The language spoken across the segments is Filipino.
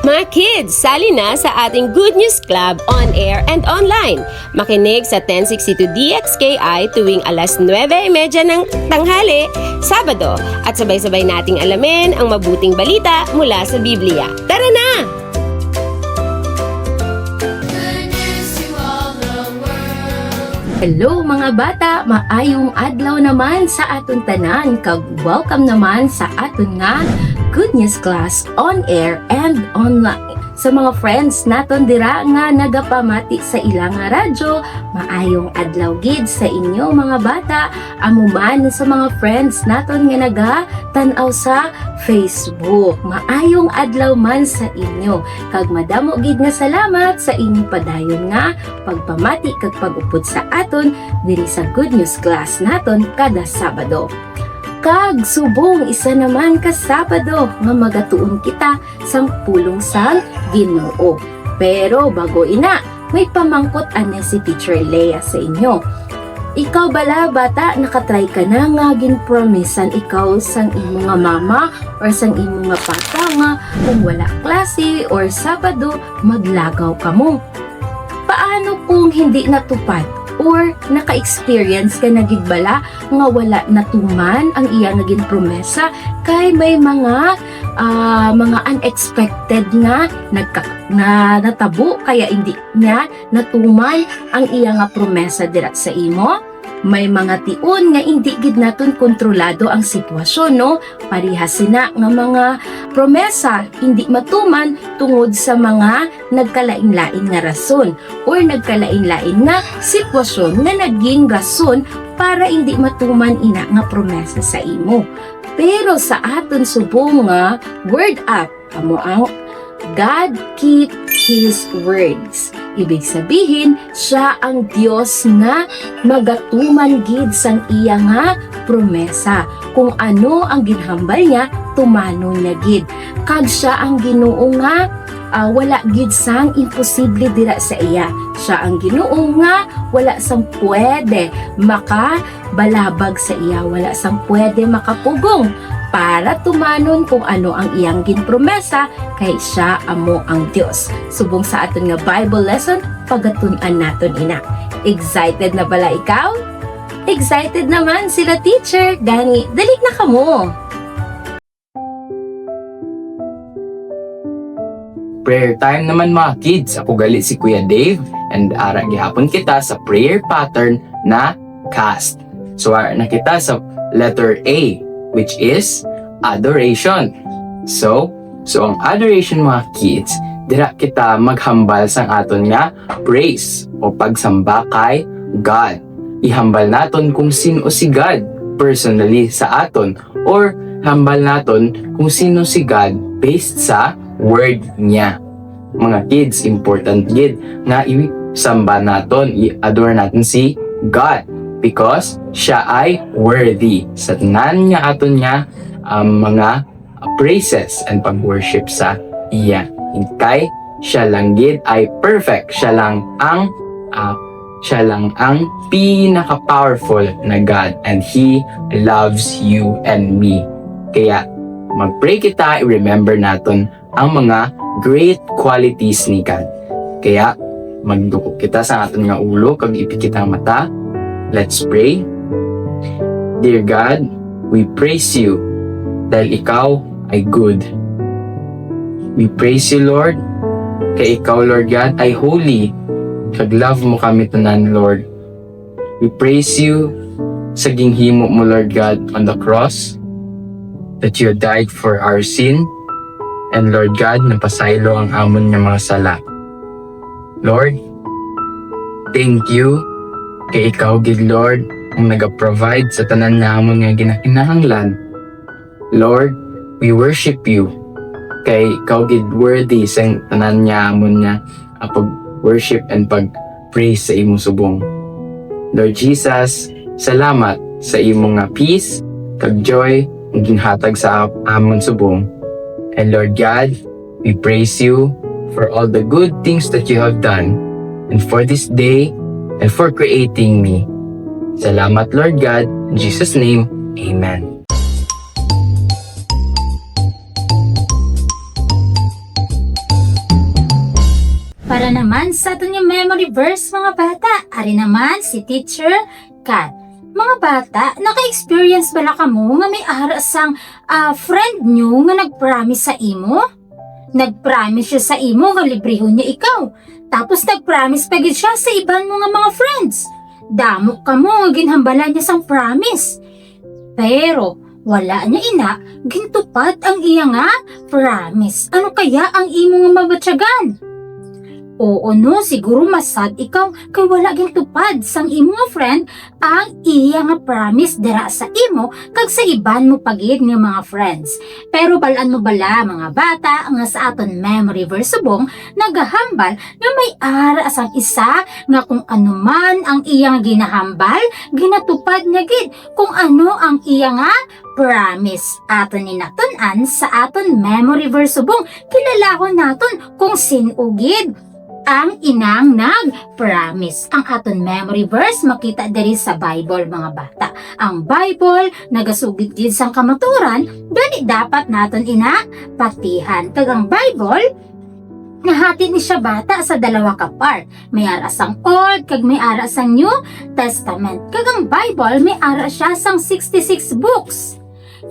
Mga kids, sali na sa ating Good News Club on air and online. Makinig sa 1062 DXKI tuwing alas 9:30 ng tanghali, Sabado, at sabay-sabay nating alamin ang mabuting balita mula sa Biblia. Tara na! Hello mga bata, maayong adlaw naman sa aton tanan, kag welcome naman sa aton nga Good News Class on air and online. Sa mga friends naton dira nga nagapamati sa ilang nga radyo, maayong adlaw gid sa inyo mga bata, amo man sa mga friends naton nga naga-tan-aw sa Facebook. Maayong adlaw man sa inyo. Kag madamo gid nga salamat sa inyong padayon nga pagpamati kag pag-upod sa aton diri sa Good News Class naton kada Sabado. Kag subong isa naman ka Sabado nga magatuon kita sang pulong sang Ginoo. Pero bago ina, may pamangkot ani si Teacher Leia sa inyo. Ikaw bala bata, nakatry ka na nga ginpromisan ikaw sang imo nga mama or sang imo nga papa nga kung wala klase or Sabado maglagaw kamo. Paano kung hindi natupad? Or naka-experience ka na gid bala nga wala natuman ang iya nga ginpromesa kay may mga unexpected nga natabo kaya hindi niya natuman ang iya nga promesa dira sa imo. May mga tion nga hindi gid naton kontrolado ang sitwasyon, no? Parihas sina nga mga promesa hindi matuman tungod sa mga nagkalain-lain nga rason or nagkalain-lain nga sitwasyon nga naging rason para hindi matuman ina nga promesa sa imo. Pero sa aton subong nga word up amo ang God keep His words. Ibig sabihin, siya ang Diyos nga magatuman gid sang iya nga promesa. Kung ano ang ginhambal niya, tumanon niya gid. Kag siya ang Ginoo nga wala gid sang imposible dira sa iya. Siya ang Ginoo nga wala sang pwede makabalabag sa iya, wala sang pwede makapugong para tumanon kung ano ang iyang ginpromesa kay siya amo ang Dios. Subong sa aton nga Bible lesson, pagatun-an naton ina. Excited na bala ikaw? Excited naman sila teacher, gani dali na kamo. Prayer time naman mga kids. Ako gali si Kuya Dave and ara gihapon kita sa prayer pattern na cast. So ara na kita sa letter A, which is adoration. So ang adoration mga kids, dira kita maghambal sang aton nga praise o pagsamba kay God. Ihambal naton kung sino si God personally sa aton or hambal naton kung sino si God based sa word niya. Mga kids, important gid nga isamba naton, i-adore natin si God because siya ay worthy sa tanan nga aton nga mga praises and pag-worship sa iya. Kay siya lang gid ay perfect. Siya lang ang pinaka-powerful na God and He loves you and me. Kaya mag-pray kita, i-remember naton ang mga great qualities ni God. Kaya magduko kita sa aton nga ulo kag ipikit ang mata. Let's pray. Dear God, we praise you dahil ikaw ay good. We praise you, Lord, kay ikaw, Lord God, ay holy. Kag love mo kami tanan, Lord. We praise you sa ginghimo mo, Lord God, on the cross, that you died for our sin, and Lord God, napasaylo ang amon nga mga sala. Lord, thank you kay ikaw gid, Lord, ang nag-provide sa tanan nga amon nga ginakinahanglan. Lord, we worship you kay ikaw gid worthy sa tanan nga amon nga pag-worship and pag-praise sa imong subong. Lord Jesus, salamat sa imong nga peace kag joy ang ginhatag sa amon subong. And Lord God, we praise you for all the good things that you have done and for this day and for creating me. Salamat, Lord God. In Jesus' name, Amen. Para naman sa aton yung memory verse mga bata, ari naman si Teacher Kat. Mga bata, naka-experience bala ka mo nga may ara sang friend nyo nga nag-promise sa imo? Nag-promise siya sa imo nga librehon niya ikaw. Tapos nag-promise pa gid siya sa iban mo nga mga friends. Damo ka mo nga ginhambalan niya sang promise. Pero wala niya ina, gintupad ang iya nga promise. Ano kaya ang imo nga mabatyagan? Oo no, siguro masad ikaw kay wala gintupad sang imo nga friend ang iya nga promise dira sa imo kag sa iban mo pagid nga mga friends. Pero balaan mo bala mga bata nga sa aton memory verse subong nagahambal nga may ara sang isa nga kung ano man ang iya nga ginahambal, ginatupad niya gid kung ano ang iya nga promise. Aton ninatun-an sa aton memory verse subong kilalahon naton kung sinugid ang inang nag-promise. Ang aton memory verse makita diri sa Bible mga bata. Ang Bible nagasugid gid sang kamaturan, gani dapat naton ina patihan. Kag ang Bible nahati ni siya bata sa dalawa ka part. May ara sang Old kag may ara sang New Testament. Kag ang Bible may ara siya sang 66 books.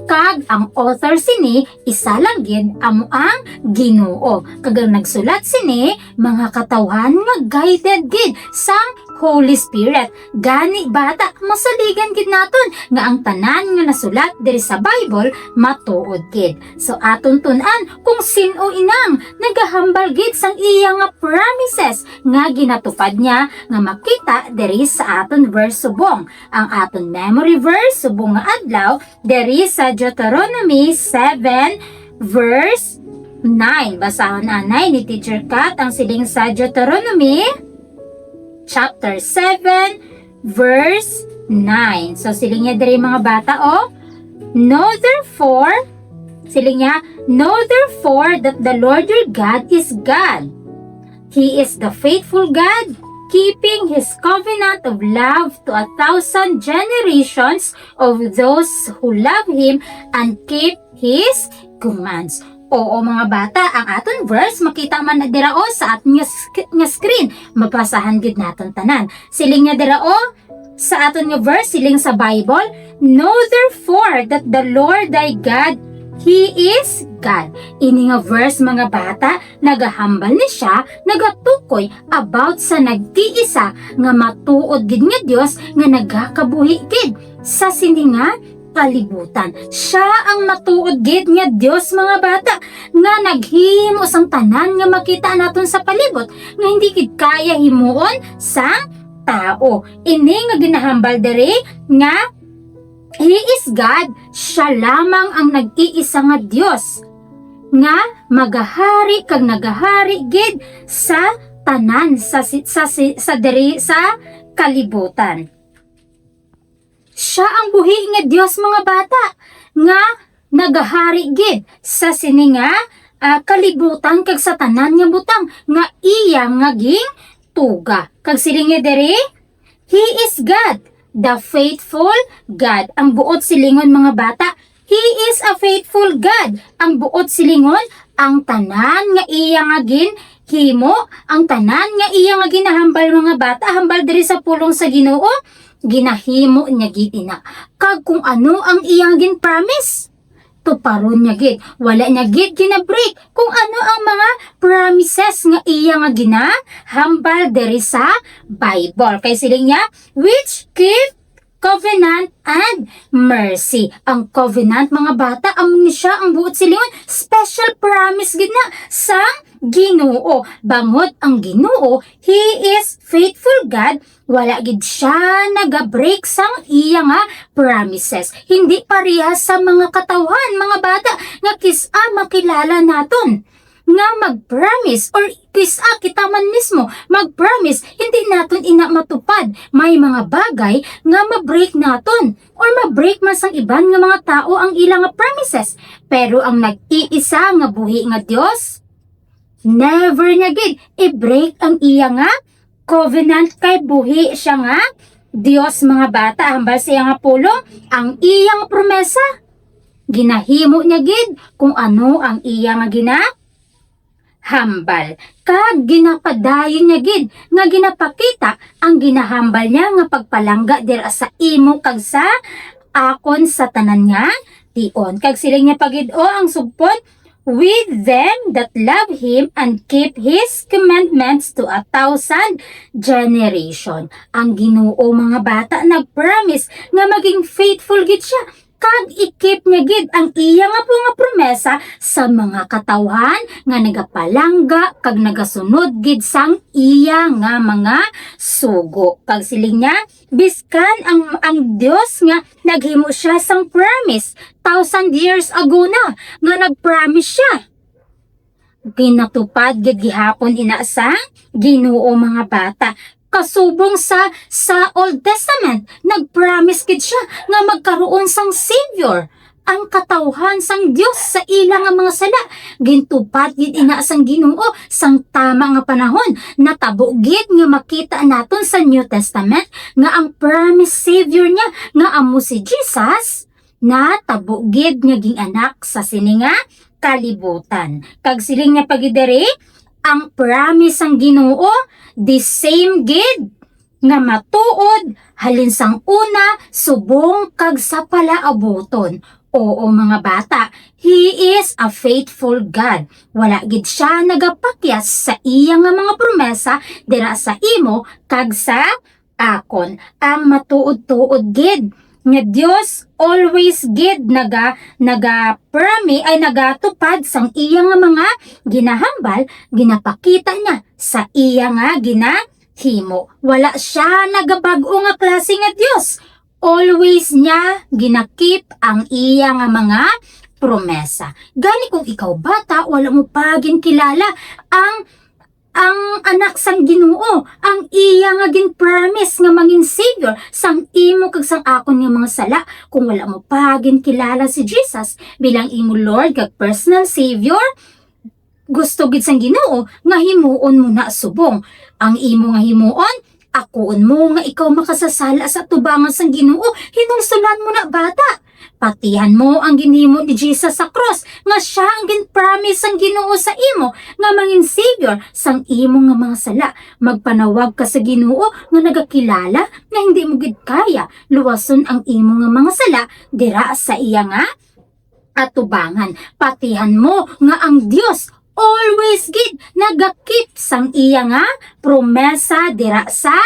Kag ang author sini isa lang gid amo ang Ginoo. Kag ang nagsulat sini mga katawhan nga guided gid sang Holy Spirit. Gani bata masaligan gid naton nga ang tanan nga nasulat diri sa Bible matuod gid. So aton tun-an kung sino inang nagahambal gid sang iya nga promises nga ginatupad niya nga makita diri sa aton verse subong. Ang aton memory verse subong nga adlaw diri sa Deuteronomy 7 verse 9. Basahon anay ni Teacher Kat ang siling sa Deuteronomy chapter 7 verse 9. So siling niya diri mga bata Know therefore, siling niya, know therefore that the Lord your God is God. He is the faithful God, keeping His covenant of love to 1,000 generations of those who love Him and keep His commands. Oo mga bata, ang aton verse makita man na dira sa aton nga screen. Mabasahan gid naton tanan. Siling nga dira sa aton nga verse siling sa Bible, know therefore that the Lord thy God, He is God. Ini nga verse mga bata, nagahambal ni siya, nagatukoy about sa nagtiisa nga matuod gid nga Dios nga nagakabuhi gid sa sininga kalibutan. Siya ang matuod gid nga Dios mga bata nga naghimo sang tanan nga makita naton sa palibot nga hindi gid kaya himuon sang tao. Ini nga ginahambal diri nga He is God, siya lamang ang nag-iisa nga Dios nga magahari kag nagahari gid sa tanan sa diri sa kalibutan. Siya ang buhi nga Dios mga bata nga nagahari gid sa sininga kalibutan kag sa tanan nga butang nga iya nga ging tuga. Kag silingi diri, He is God, the faithful God. Ang buot silingon mga bata, He is a faithful God. Ang buot silingon, ang tanan nga iya nga himo, ang tanan nga iya nga ginahambal mga bata, hambal diri sa pulong sa Ginoo, ginahimo niya gid ina. Kag kung ano ang iyang gin-promise, tuparon niya gid. Wala niya gid ginabreak kung ano ang mga promises nga iya nga ginahambal diri sa Bible. Kay siling niya, which keep covenant and mercy. Ang covenant mga bata, amo ni siya ang buot silingon, special promise gid na sa Ginoo. Bangod ang Ginoo, He is faithful God. Wala gid siya naga-break sang iya nga promises. Hindi parehas sa mga katawhan mga bata nga kisa makilala naton nga mag-promise or kisa kita man mismo mag-promise hindi naton ina matupad. May mga bagay nga ma-break naton or ma-break man sang iban nga mga tao ang ilang nga promises. Pero ang nag-iisa nga buhi nga Dios, never niya gid i-break ang iya nga covenant kay buhi siya nga Dios mga bata. Hambal siya nga pulong ang iyang promesa. Ginahimo niya gid kung ano ang iya nga hambal. Kag ginapadayon niya gid nga ginapakita ang ginahambal niya nga pagpalangga dira sa imo kag sa akon sa tanan nga tion. Kag siling niya pagid-o ang sugpon, with them that love him and keep his commandments to 1,000 generation. Ang Ginoo mga bata nagpromise nga maging faithful gid siya kag i-keep niya gid ang iya nga po nga promesa sa mga katawhan nga nagapalangga kag nagasunod gid sang iya nga mga sugo. Kag siling niya, biskan ang Dios nga naghimo siya sang promise 1,000 years ago na nga nagpromise siya. Ginatupad gid gihapon ina sa Ginoo mga bata. Kasubong sa Old Testament, nagpromise gid siya nga magkaroon sang Savior. Ang katawhan sang Dios sa ilang nga mga sala gintupad gid ina sang Ginoo sang tama nga panahon. Natabo gid nga makita naton sa New Testament nga ang promised Savior niya nga amo si Jesus natabo gid nga ging-anak sa sininga kalibutan. Kag siling nga pagidere, ang promise sang Ginoo the same gid nga matuod halin sang una subong kag sa palaaboton. Oo mga bata, He is a faithful God. Wala gid siya nagapakyas sa iya nga mga promesa dira sa imo kag sa akon. Ang matuod-tuod gid nga Dios always gid nagatupad sang iya nga mga ginahambal, ginapakita niya sa iya nga ginahimo. Wala siya nagabag-o nga klase nga Dios. Always niya ginakip ang iya nga mga promesa. Gani kung ikaw bata, wala mo pa kilala ang anak sang Ginoo, ang iya nga gin-promise nga mangin Savior sang imo kag sang akon nga mga sala. Kung wala mo pa kilala si Jesus bilang imo Lord kag personal Savior, gusto gid sang Ginoo nga himuon mo na subong. Ang imo nga himuon, akoon mo nga ikaw makasasala sa tubangan sang Ginoo, hinungsulan mo na bata. Patihan mo ang ginhimo ni Jesus sa cross, nga siya ang gin-promise ang Ginoo sa imo, nga mangin Savior sang imo nga mga sala. Magpanawag ka sa Ginoo nga nagakilala nga hindi mo gid kaya luwason ang imo nga mga sala dira sa iya nga atubangan. Patihan mo nga ang Dios always gid nagakip sang iya nga promesa dira sa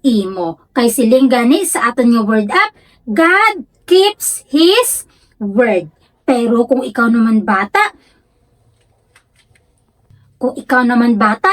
imo. Kay siling gani sa aton nga word up, God keeps His word. Pero kung ikaw naman bata,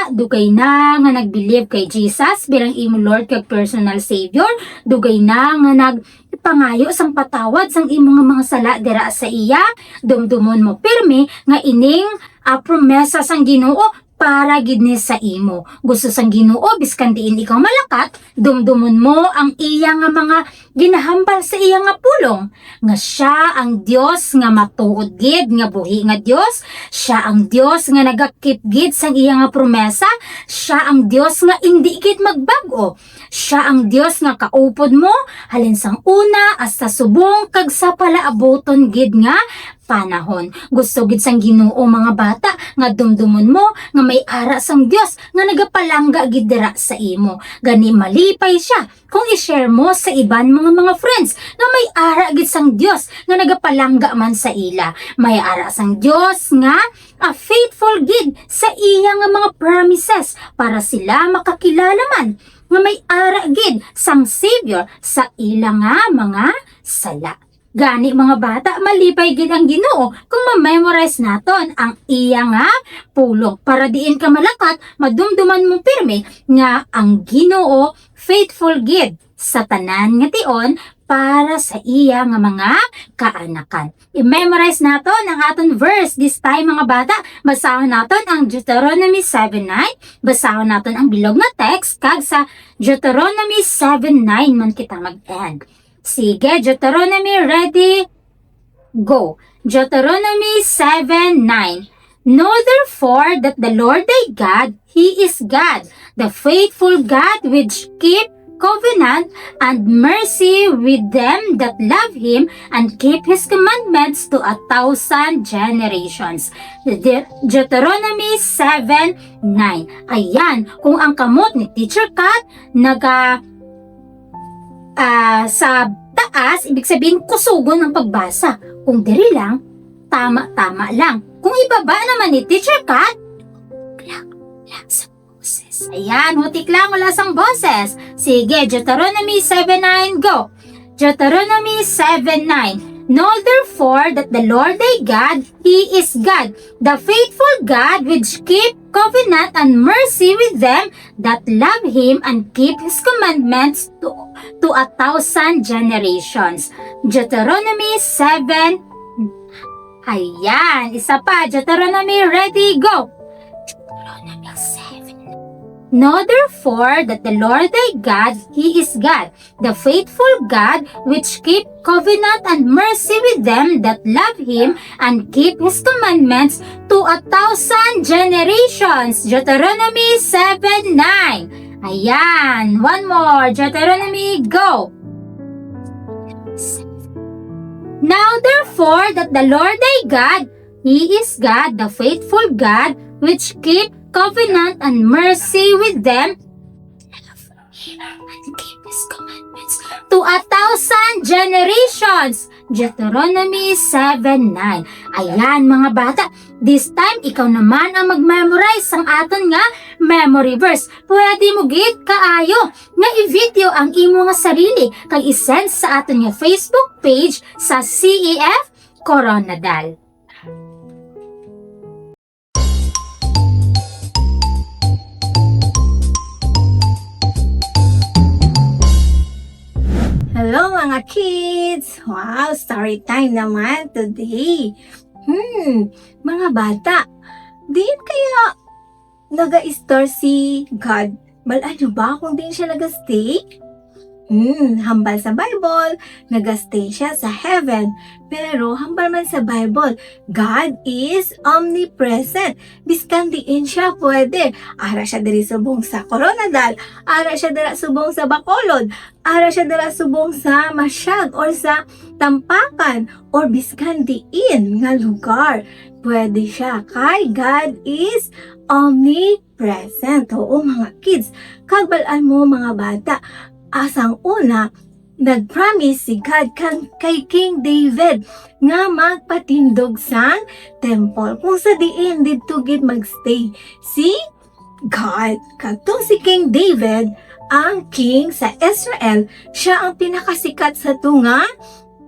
dugay na nga nag-believe kay Jesus bilang imo Lord kag personal Savior, dugay na nga nagpangayo sang patawad sang imo nga mga sala dira sa iya, dumdumon mo pirmi nga ining promesa sang Ginoo para gid ni sa imo. Gusto sang Ginoo biskan diin ikaw malakat, dumdumon mo ang iya nga mga ginahambal sa iya nga pulong. Nga siya ang Dios nga matuod gid nga buhi nga Dios, siya ang Dios nga nagakip gid sa iya nga promesa, siya ang Dios nga indi gid magbag-o. Siya ang Dios nga kaupod mo halin sang una hasta subong kag sa palaaboton gid nga panahon. Gusto gid sang Ginoo mga bata nga dumdumon mo nga may ara sang Dios nga nagapalangga gid dira sa imo. Gani malipay siya kung i-share mo sa iban mga friends nga may ara gid sang Dios nga nagapalangga man sa ila. May ara sang Dios nga faithful gid sa iya nga mga promises para sila makakilala man nga may ara gid sang Savior sa ila nga mga sala. Gani mga bata, malipay gid ang Ginoo kung ma-memorize naton ang iya nga pulong para diin ka malakat, madumduman mo pirmi nga ang Ginoo faithful gid sa tanan nga tion para sa iya nga mga kaanakan. I-memorize naton ang aton verse this time mga bata. Basahon naton ang Deuteronomy 7:9. Basahon naton ang bilog nga text kag sa Deuteronomy 7:9 man kita mag-end. Sige, Deuteronomy, ready, go. Deuteronomy 7:9. Know therefore that the Lord thy God, He is God, the faithful God which keep covenant and mercy with them that love Him and keep His commandments to 1,000 generations. Deuteronomy 7:9. Ayan, kung ang kamot ni Teacher Kat sa taas, ibig sabihin kusugon ang pagbasa. Kung diri lang, tama-tama lang. Kung ibaba naman ni Teacher Kat, lang sa boses. Ayan, hutik lang, wala sang boses. Sige, Deuteronomy 7:9, go. Deuteronomy 7:9. Know therefore that the Lord thy God, He is God, the faithful God which keep covenant and mercy with them that love Him and keep His commandments to 1,000 generations. Deuteronomy 7. Ayan, isa pa. Deuteronomy, ready, go. Deuteronomy 7. Know therefore that the Lord thy God, He is God, the faithful God, which keep covenant and mercy with them that love Him and keep His commandments to 1,000 generations. Deuteronomy 7:9. Ayan, one more. Deuteronomy, go. Now therefore that the Lord thy God, He is God, the faithful God, which keep covenant and mercy with them and keep His commandments to 1,000 generations. Deuteronomy 7:9. Ayan mga bata, this time ikaw naman ang mag-memorize ang aton nga memory verse. Pwede mo gid kaayo nga i-video ang imo nga sarili kay i-send sa aton nga Facebook page sa CEF Coronadal. Hello mga kids! Wow, story time naman today. Mga bata, diin kaya naga-store si God? Balaan nyo ba kung diin siya naga-stay? Hambal sa Bible, naga-stay siya sa heaven. Pero hambal man sa Bible, God is omnipresent. Biskan diin siya pwede. Ara siya diri subong sa Coronadal, ara siya dira subong sa Bacolod, ara siya dira subong sa Masyag or sa Tampakan or biskan diin nga lugar. Pwede siya kay God is omnipresent. Oo mga kids, kagbalaan mo mga bata, asang una, nag-promise si God kay King David nga magpatindog sang temple. Kung sa diin dito gid magstay si God. Kadtong si King David, ang king sa Israel, siya ang pinakasikat sa tunga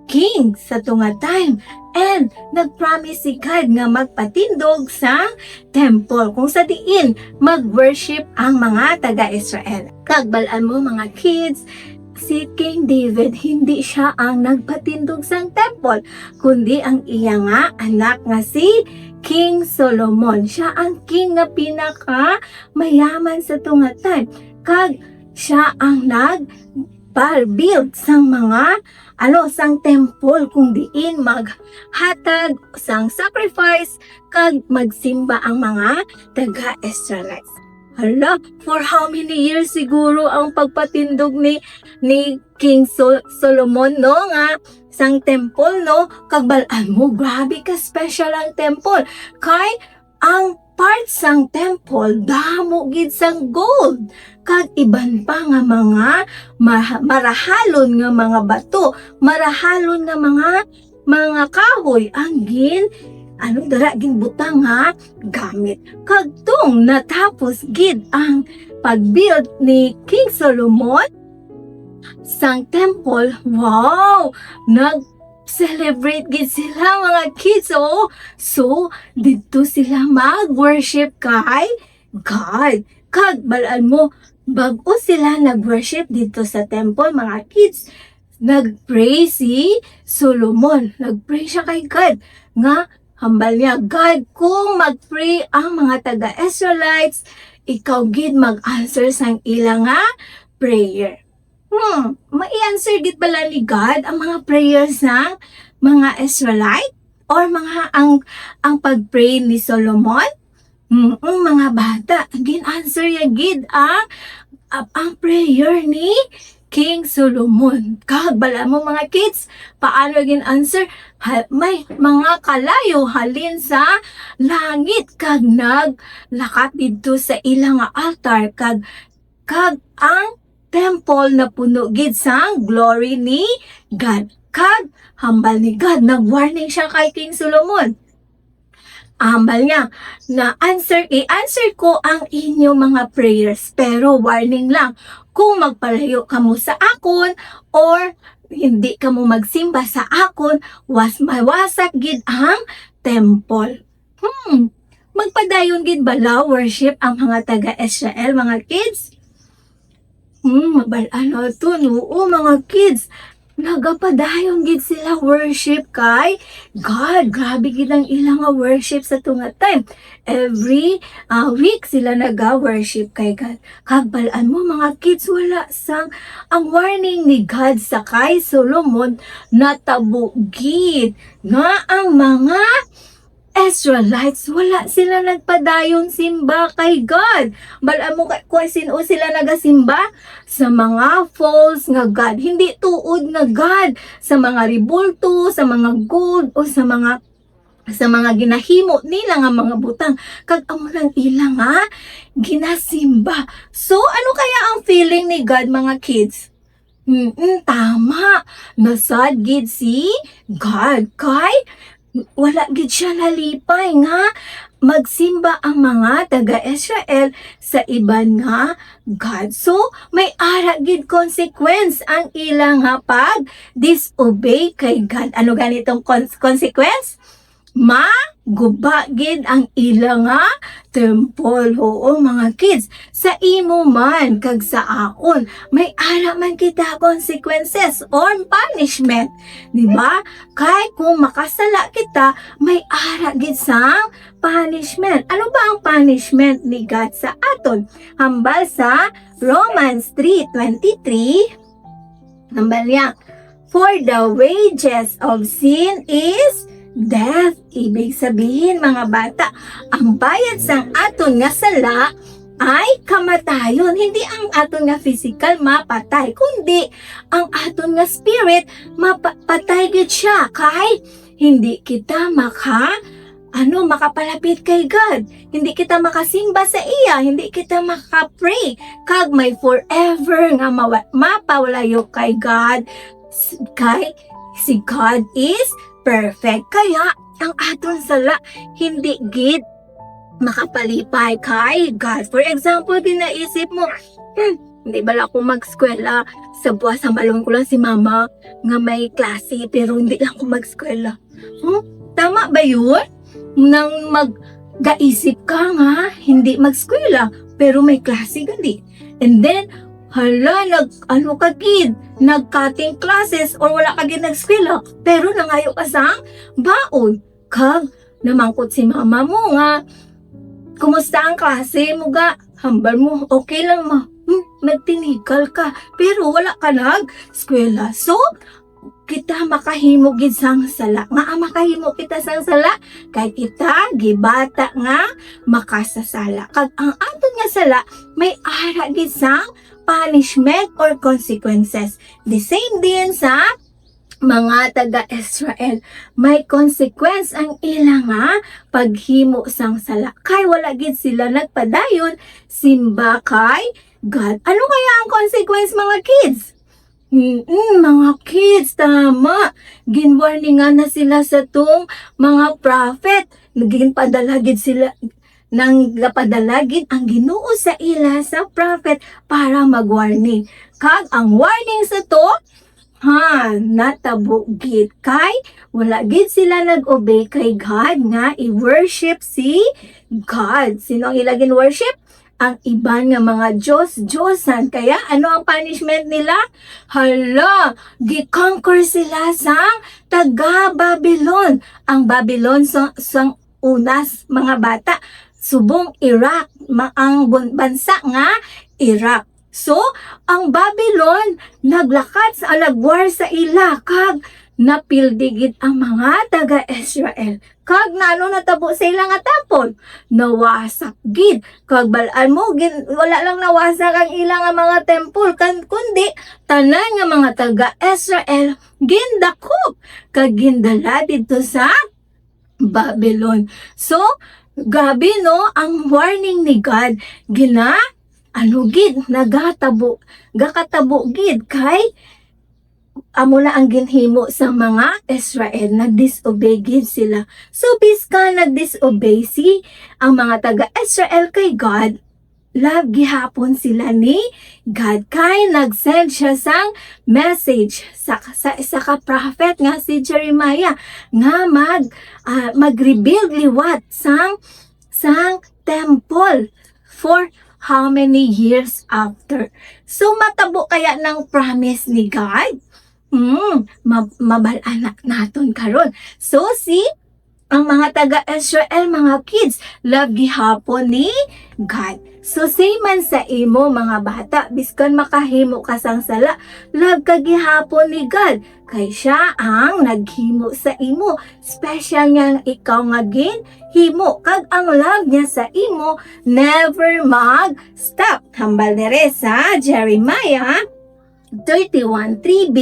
king sa tunga time. And nag-promise si God nga magpatindog sa temple. Kung sa diin mag-worship ang mga taga-Israel. Kagbalaan mo mga kids, si King David hindi siya ang nagpatindog sa temple, kundi ang iya nga anak nga si King Solomon. Siya ang king nga pinaka mayaman sa tungatan. Kag siya ang nag-build sang mga sang temple kung diin maghatag sang sacrifice kag magsimba ang mga taga-Israelites. Hala, for how many years siguro ang pagpatindog ni King Solomon no nga sang temple no? Kagbalaan mo, grabe ka special ang temple. Kay ang parts sang temple damo gid sang gold. Kag iban pa nga mga marahalon nga mga bato, marahalon nga mga kahoy ang gin butang ha gamit. Kagtong natapos gid ang pagbuild ni King Solomon sang temple, wow, nag-celebrate gid sila mga kids, oh. So dito sila mag-worship kay God. Kag balaan mo, bago sila nag-worship dito sa temple mga kids, nag-pray si Solomon. Nag-pray siya kay God nga hambal niya, God, kung mag-pray ang mga taga-Israelites, ikaw gid mag-answer sang ilang nga prayer. Mai-answer gid pala ni God ang mga prayers ng mga Israelite or mga ang pag-pray ni Solomon? Mga bata, gin-answer ya gid ang up ang prayer ni King Solomon. Kag bala mo mga kids, paano gin answer? May mga kalayo halin sa langit kag naglakat didto sa ilang nga altar kag ang temple na puno gid sang glory ni God. Kag hambal ni God, nag-warning siya kay King Solomon. Hambal niya na i-answer ko ang inyong mga prayers, pero warning lang, kung magpalayo ka mo sa akon or hindi ka mo magsimba sa akon, mawasak gid ang temple. Magpadayon gid bala worship ang mga taga-Israel, mga kids? Mabalano to, oo mga kids. Nagapadayon gid sila worship kay God. Grabe gid ang ilang nga worship sa tunga time. Every week sila naga-worship kay God. Kag balaan mo mga kids, wala sang ang warning ni God sa kay Solomon natabo gid nga ang mga Israelites, wala sila nagpadayon simba kay God. Balaan mo kung sino sila nagasimba? Sa mga false nga God. Hindi tuod nga God. Sa mga ribulto, sa mga gold, o sa mga ginahimo nila nga mga butang. Kag amo lang ilang nga ginasimba. So, ano kaya ang feeling ni God, mga kids? Tama. Nasad gid si God. Kay wala gid siya nalipay nga magsimba ang mga taga-Israel sa iban nga God. So, may ara gid consequence ang ilang nga pag-disobey kay God. Ano ganitong consequence? Maguba gid ang ilang nga temple. Oo mga kids, sa imo man kag sa akon may ara man kita consequences or punishment, di ba? Kay kung makasala kita, may ara gid sang punishment. Ano ba ang punishment ni God sa aton? Hambal sa Romans 3:23, hambal niya, for the wages of sin is death. Ibig sabihin mga bata, ang bayad sang aton nga sala ay kamatayon. Hindi ang aton nga physical mapatay, kundi ang aton nga spirit mapatay gid siya. Kay hindi kita makapalapit kay God. Hindi kita makasimba sa iya, hindi kita makapray. Kag may forever nga mapawalayo kay God. Kay si God is perfect. Kaya ang aton sala hindi gid makapalipay kay God. For example, ginaisip mo, hindi bala ako mag-eskwela sa buwas, malong ko lang si mama nga may klase pero hindi lang ako mag-eskwela. Tama ba yun? Nang mag-gaisip ka nga hindi mag-eskwela pero may klase gali. And then nag-cutting classes or wala ka gid nag-eskwela, pero nangayo ka sang baon. Kag namangkot si mama mo nga, kumusta ang klase mo ga? Hambal mo, okay lang ma. Nagtinigal ka, pero wala ka nag-eskwela. So, kita makahimo gid sang sala. Nga makahimo kita sang sala, kay kita gibata nga makasasala. Kag ang aton nga sala, may ara gid sang punishment or consequences. The same din sa mga taga-Israel. May consequence ang ilang nga paghimo sang sala. Kay wala gid sila nagpadayon simba kay God. Ano kaya ang consequence, mga kids? Mga kids, tama. Ginwarningan na sila sa tong mga prophet. Ginpadalagid sila nang gapadalagid ang Ginoo sa ila sa prophet para mag-warning. Kag ang warning sa to, natabo gid kay wala gid sila nag-obey kay God nga i-worship si God. Sino ang ilagin worship? Ang iban nga mga Diyos-Diyosan. Kaya ano ang punishment nila? Gikonquer sila sang taga-Babylon. Ang Babylon sang unas mga bata, subong Iraq, ang bansa nga Iraq. So, ang Babylon naglakat sa alagwar sa ila, kag napildigid ang mga taga-Israel. Kag nano natabo sa ilang nga templo, nawasak gid. Kag balaan mo, wala lang nawasak ang ilang nga mga temple, kundi tanan nga mga taga-Israel gindakop kag gindala dito sa Babylon. So, gabi no, ang warning ni God, gakatabo gid kay amo na ang ginhimo sa mga Israel, nag-disobey gid sila. So, biska nag-disobey ang mga taga-Israel kay God, love gihapon sila ni God kay nag-send siya sang message sa isa ka prophet nga si Jeremiah nga mag-rebuild liwat sang temple for how many years after. So, matabo kaya ng promise ni God? Mabalaan naton karon. So, ang mga taga-Israel, mga kids, love gihapon ni God. So, same man sa imo, mga bata, biskan makahimo ka sang sala, love ka gihapon ni God. Kay siya ang naghimo sa imo. Special nga ikaw nga ginhimo. Kag ang love niya sa imo, never mag-stop. Hambal dere sa Jeremiah 31:3b,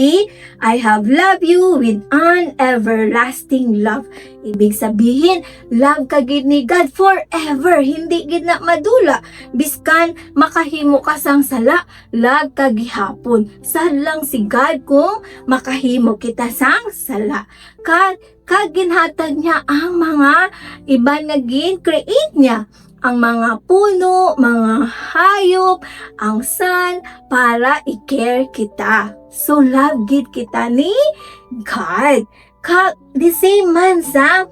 I have loved you with an everlasting love. Ibig sabihin, love ka gid ni God forever, hindi gid na madula. Biskan makahimo ka sang sala, love ka gihapon. Sad lang si God kung makahimo kita sang sala. Kag ginhatag niya ang mga iba nga gin-create niya. Ang mga puno, mga hayop, ang sun, para i-care kita. So, love gid kita ni God. The same man sa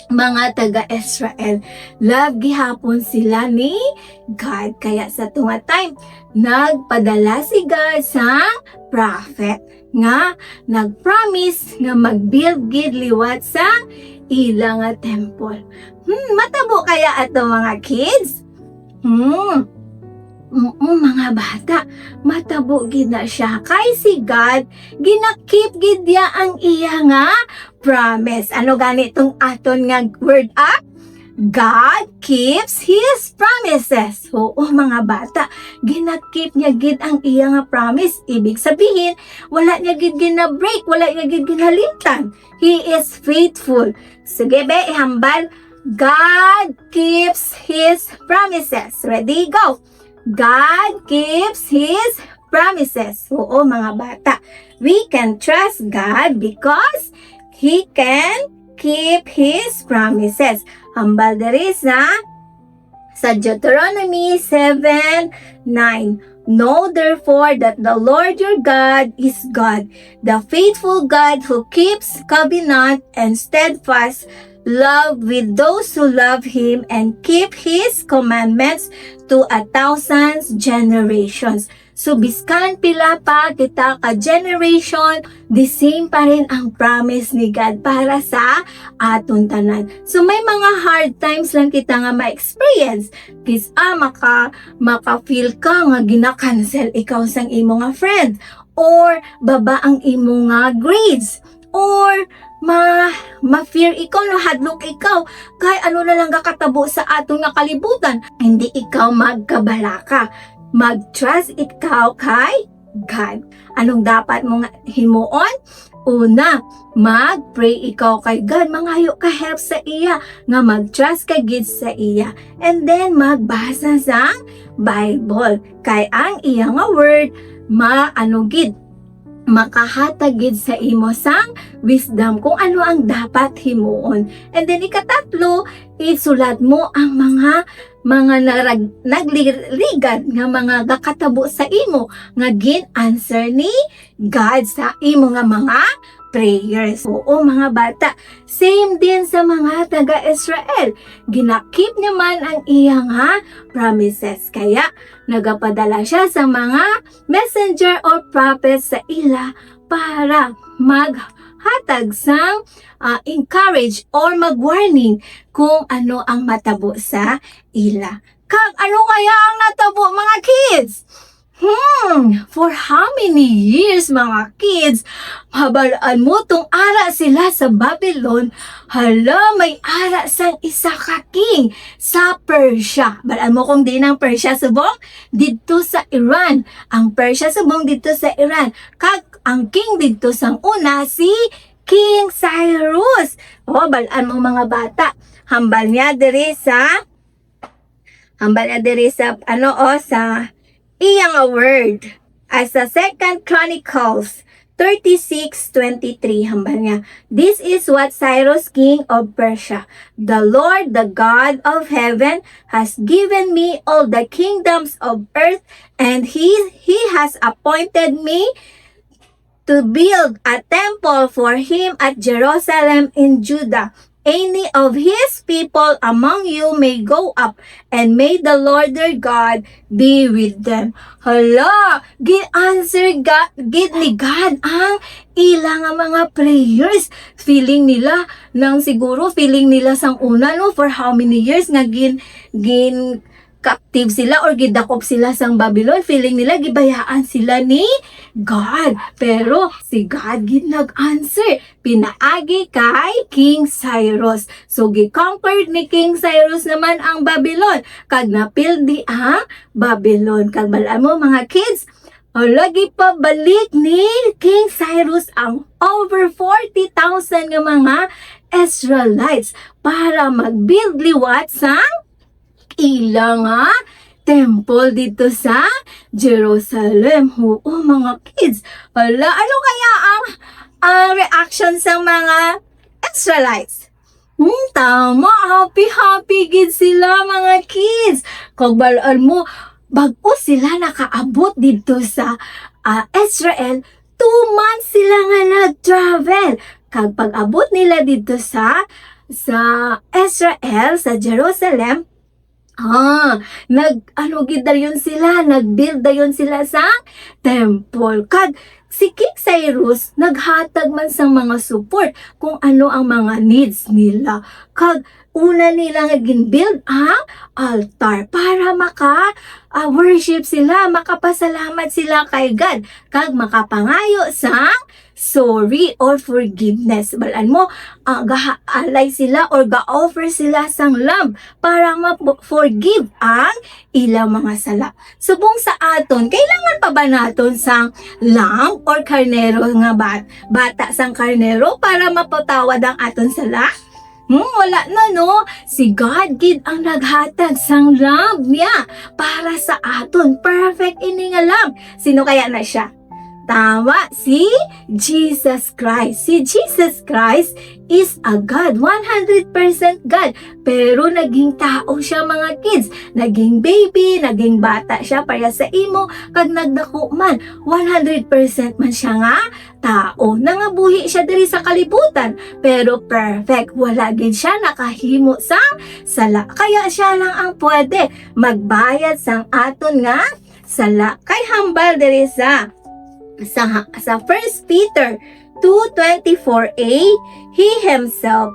mga taga-Israel, love gihapon sila ni God. Kaya sa tunga time, nagpadala si God sa prophet nga nagpromise nga mag-build gid liwat sa ilang nga temple. Matabo kaya ato mga kids? Mga bata, matabo gid na siya. Kay si God, ginakip gid niya ang iya nga promise. Ano ganitong aton nga word up? God keeps His promises. Oo, mga bata, ginakip niya gid ang iya nga promise. Ibig sabihin, wala niya gid gina-break, wala niya gid ginalimtan. He is faithful. Sige be, ihambal. God keeps His promises. Ready? Go! God keeps His promises. Oo, mga bata. We can trust God because He can keep His promises. Hambal diri sa Deuteronomy 7:9. Know therefore that the Lord your God is God, the faithful God who keeps covenant and steadfast love with those who love Him and keep His commandments to 1,000 generations. So, biskan pila pa kita ka-generation, the same pa rin ang promise ni God para sa aton tanan. So, may mga hard times lang kita nga ma-experience. Maka-feel ka nga gina-cancel ikaw sang imo nga friend. Or, baba ang imo nga grades. Or, ma-fear ikaw, hadlok ikaw, kay ano na lang kakatabo sa atong nga kalibutan. Hindi ikaw magkabalaka. Mag-trust ikaw kay God. Anong dapat mong himuon? Una, mag-pray ikaw kay God. Mangayo ka help sa iya. Nga mag-trust ka gid sa iya. And then, magbasa sa Bible. Kay ang iya nga word, gid, makahatag gid sa imo sang wisdom kung ano ang dapat himuon. And then ikatatlo, isulat mo ang mga nagligad nga mga gakatabo sa imo nga gin-answer ni God sa imo nga mga prayers. Oo, mga bata, same din sa mga taga-Israel. Ginakip naman ang iyang promises. Kaya, nagapadala siya sa mga messenger or prophet sa ila para maghatag sang encourage or mag-warning kung ano ang matabo sa ila. Kag ano kaya ang natabo, mga kids? For how many years, mga kids? Mabalaan mo tong ara sila sa Babylon. Hala, may ara sang isa ka king sa Persia. Balaan mo kung di ng Persia subong dito sa Iran. Ang Persia subong dito sa Iran. Kag ang king dito sang una si King Cyrus. O, balaan mo mga bata. Hambal niya diri sa sa iyang a word. As sa 2 Chronicles 36:23, hambal niya, this is what Cyrus, king of Persia, the Lord, the God of heaven, has given me all the kingdoms of earth, and he has appointed me to build a temple for him at Jerusalem in Judah. Any of his people among you may go up, and may the Lord their God be with them. Hala, gi-answer gid ni God ang ilang mga prayers. Feeling nila sang una, no, for how many years nga gin captive sila or gidakop sila sang Babylon. Feeling nila gibayaan sila ni God. Pero si God gid nag-answer. Pinaagi kay King Cyrus. So gi-conquered ni King Cyrus naman ang Babylon. Kag napildi ang Babylon. Kag balaan mo mga kids, lagi pa balik ni King Cyrus ang over 40,000 nga mga Israelites para mag-build liwat sang ilang temple dito sa Jerusalem. Oo, mga kids. Hala, ano kaya ang reaction sa mga Israelites? Tama, happy gid sila mga kids. Kung balaan mo, bago sila nakaabot dito sa Israel, 2 months sila nga nag-travel. Kag pag-abot nila dito sa Israel, sa Jerusalem, nag-build dayon sila sa temple. Kag si King Cyrus naghatag man sang mga support kung ano ang mga needs nila. Kag una nila nga gin-build ang altar para worship sila, makapasalamat sila kay God, kag makapangayo sang sorry or forgiveness. Balaan mo, ga-alay sila or ga-offer sila sang lamb para ma-forgive ang ilang mga sala. Subong sa aton, kailangan pa ba naton sang lamb or karnero nga bata sang karnero para mapatawad ang aton sala? Wala na, no? Si God gid ang naghatag sang lamb niya para sa aton. Perfect ini nga lamb. Sino kaya na siya? Tama, si Jesus Christ. Si Jesus Christ is a God, 100% God. Pero naging tao siya mga kids. Naging baby, naging bata siya para sa imo. Kag nagdako man, 100% man siya nga tao. Nangabuhi siya diri sa kalibutan. Pero perfect, wala gid siya nakahimo sa sala. Kaya siya lang ang pwede magbayad sang aton nga sala. Kay hambal diri sa 1 Peter 2:24a, He Himself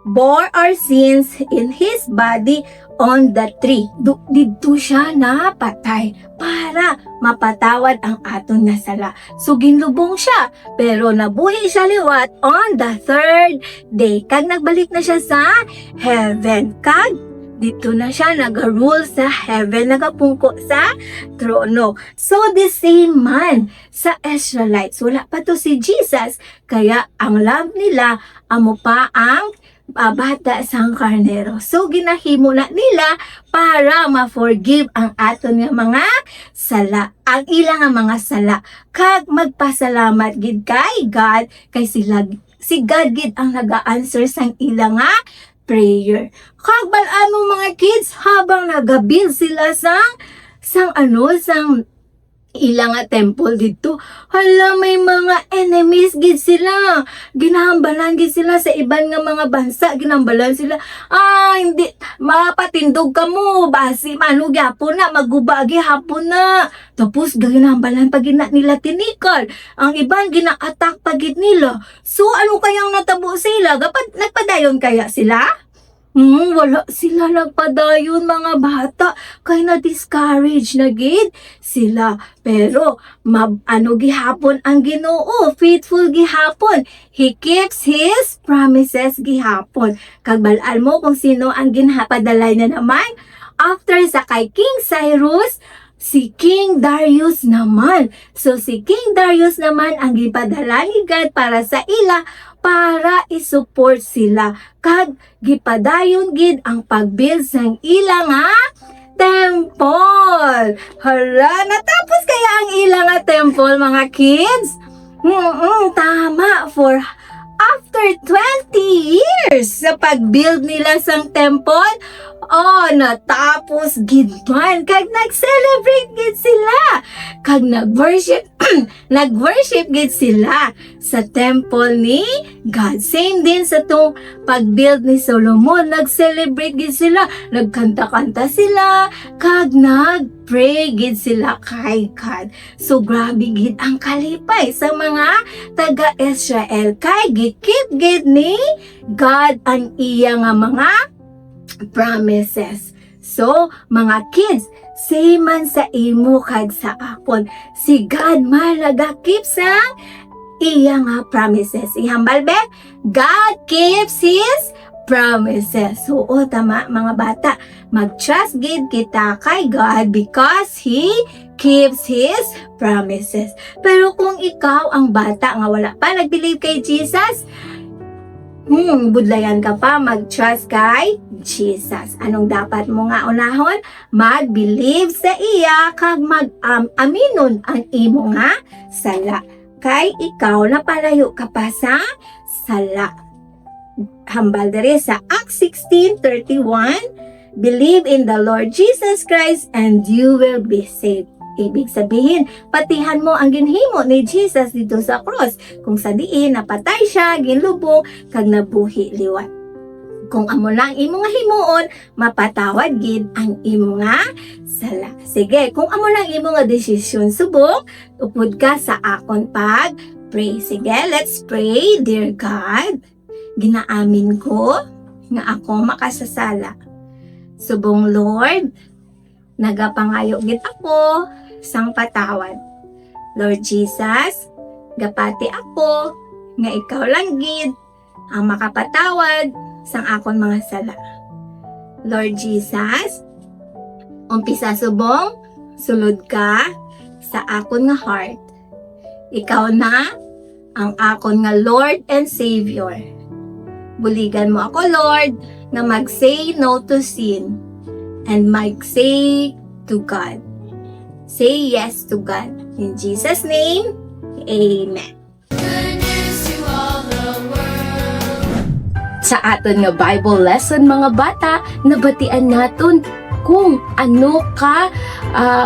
bore our sins in His body on the tree. Dito siya napatay para mapatawad ang aton nga sala. So ginlubong siya, pero nabuhi siya liwat on the 3rd day. Kag nagbalik na siya sa heaven. Kag dito na siya nag-rule sa heaven, nagapungko sa trono. So the same man sa Israelites, wala pa to si Jesus, kaya ang love nila amo pa ang bata sang karnero. So ginahimo na nila para ma-forgive ang aton nga mga sala, ang ilang nga mga sala. Kag magpasalamat gid kay God, kay si God gid ang naga-answer sang ilang nga prayer. Kag balaan mo mga kids, habang nagabuild sila sang ilang nga temple dito, hala, may mga enemies gid sila. Ginahambalan gid sila sa iban nga mga bansa. Ginambalan sila, hindi mapatindog ka mo, basi mano gyapon na, magubagi hapon na. Tapos ginahambalan pag nila tinikal. Ang iban gina-attack pagid nila. So ano kayang natabo sila? Nagpadayon kaya sila? Wala sila nagpadayon mga bata, kay na-discourage na gid sila. Pero, gihapon ang Ginoo, faithful gihapon. He keeps His promises gihapon. Kag balaan mo kung sino ang ginhapadalay na naman. After sa kay King Cyrus, si King Darius naman. So, si King Darius naman ang gipadala ni God para sa ila, para isupport sila. Kag gipadayon gid ang pag-build sang ila nga temple. Hala, natapos kaya ang ila nga temple mga kids? Tama, for after 20 years sa pag-build nila sang temple, natapos gid man. Kag nag-celebrate gid sila. Kag nag-worship, nag-worship gid sila sa temple ni God. Same din sa tong pag-build ni Solomon. Nag-celebrate gid sila. Nagkanta-kanta sila. Kag nag-pray gid sila kay God. So, grabe gid ang kalipay sa mga taga-Israel. Kay gikip gid ni God ang iya nga mga promises. So, mga kids, say man sa imo kag sa akon, si God malagakip sa iya nga promises. Ihambal be, God keeps His promises. So, tama mga bata, mag-trust gid kita kay God because He keeps His promises. Pero kung ikaw ang bata nga wala pa nag-believe kay Jesus, budlayan ka pa, mag-trust kay Jesus. Anong dapat mo nga unahon? Mag-believe sa iya, kag mag-aminon ang imo nga sala. Kay ikaw na palayo ka pa sa sala. Hambal dere sa Acts 16:31, believe in the Lord Jesus Christ and you will be saved. Ibig sabihin, patihan mo ang ginhimo ni Jesus dito sa cross. Kung sa diin, napatay siya, ginlubong, kag nabuhi liwat. Kung amo lang imo nga himuon, mapatawad gid ang imo nga sala. Sige, kung amo lang imo nga desisyon subok, upod ka sa akon pag-pray. Sige, let's pray. Dear God, ginaamin ko nga ako makasasala. Subong Lord, nagapangayo gid ako sang patawad. Lord Jesus, gapati ako nga ikaw lang gid ang makapatawad sang akon mga sala. Lord Jesus, umpisa subong, sulod ka sa akon nga heart. Ikaw na ang akon nga Lord and Savior. Buligan mo ako, Lord, na mag-say no to sin and mag-say to God. Say yes to God. In Jesus' name, Amen. Sa aton nga Bible lesson mga bata, nabatian naton kung ano ka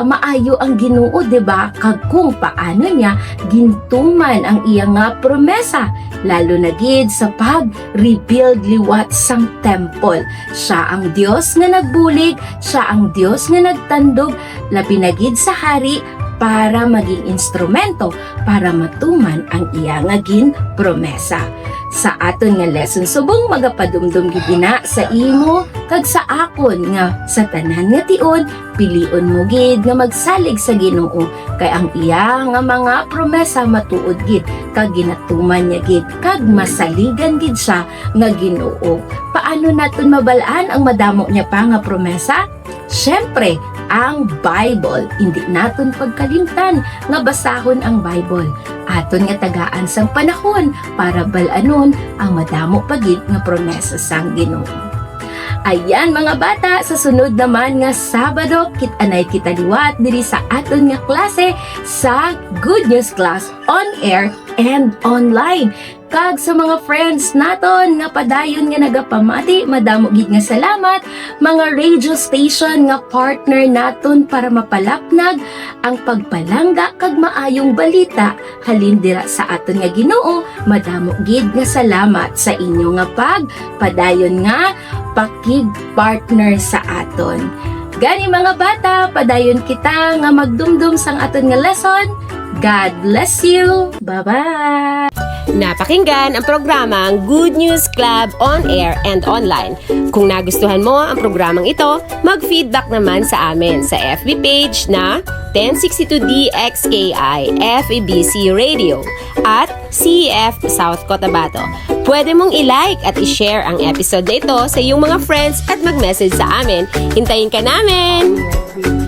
maayo ang Ginoo, diba? Kag kung paano niya gintuman ang iya nga promesa, lalo na gid sa pag-rebuild liwat sang temple. Siya ang Dios nga nagbulig, siya ang Dios nga nagtandog, labi na gid sa hari para maging instrumento para matuman ang iya nga promesa. Sa aton nga lesson subong magapadumdum gid na sa imo kag sa akon nga sa tanan nga tion, pilion mo gid nga magsalig sa Ginoo kay ang iya nga mga promesa matuod gid kag ginatuman niya gid kag masaligan gid siya nga Ginoo. Paano naton mabalaan ang madamo niya pa nga promesa? Syempre, ang Bible. Hindi naton pagkalimtan nga basahon ang Bible. Aton nga tagaan sang panahon para balanon ang madamo pagid nga promesa sang Ginoo. Ayan mga bata, sa sunod naman nga Sabado, kit-anay kita liwat diri sa aton nga klase sa Good News Class on air and online. Kag sa mga friends naton nga padayon nga nagapamati, madamo gid nga salamat, mga radio station nga partner naton para mapalapnag ang pagpalangga kag maayong balita halin dira sa aton nga Ginoo. Madamo gid nga salamat sa inyo nga padayon nga pakig-partner sa aton. Gani mga bata, padayon kita nga magdumdum sang aton nga lesson. God bless you. Bye-bye. napakinggan ang programang Good News Club on air and online. Kung nagustuhan mo ang programang ito, mag-feedback naman sa amin sa FB page na 1062DXKI FEBC Radio at CEF South Cotabato. Pwede mong i-like at i-share ang episode na ito sa iyong mga friends at mag-message sa amin. Hintayin ka namin!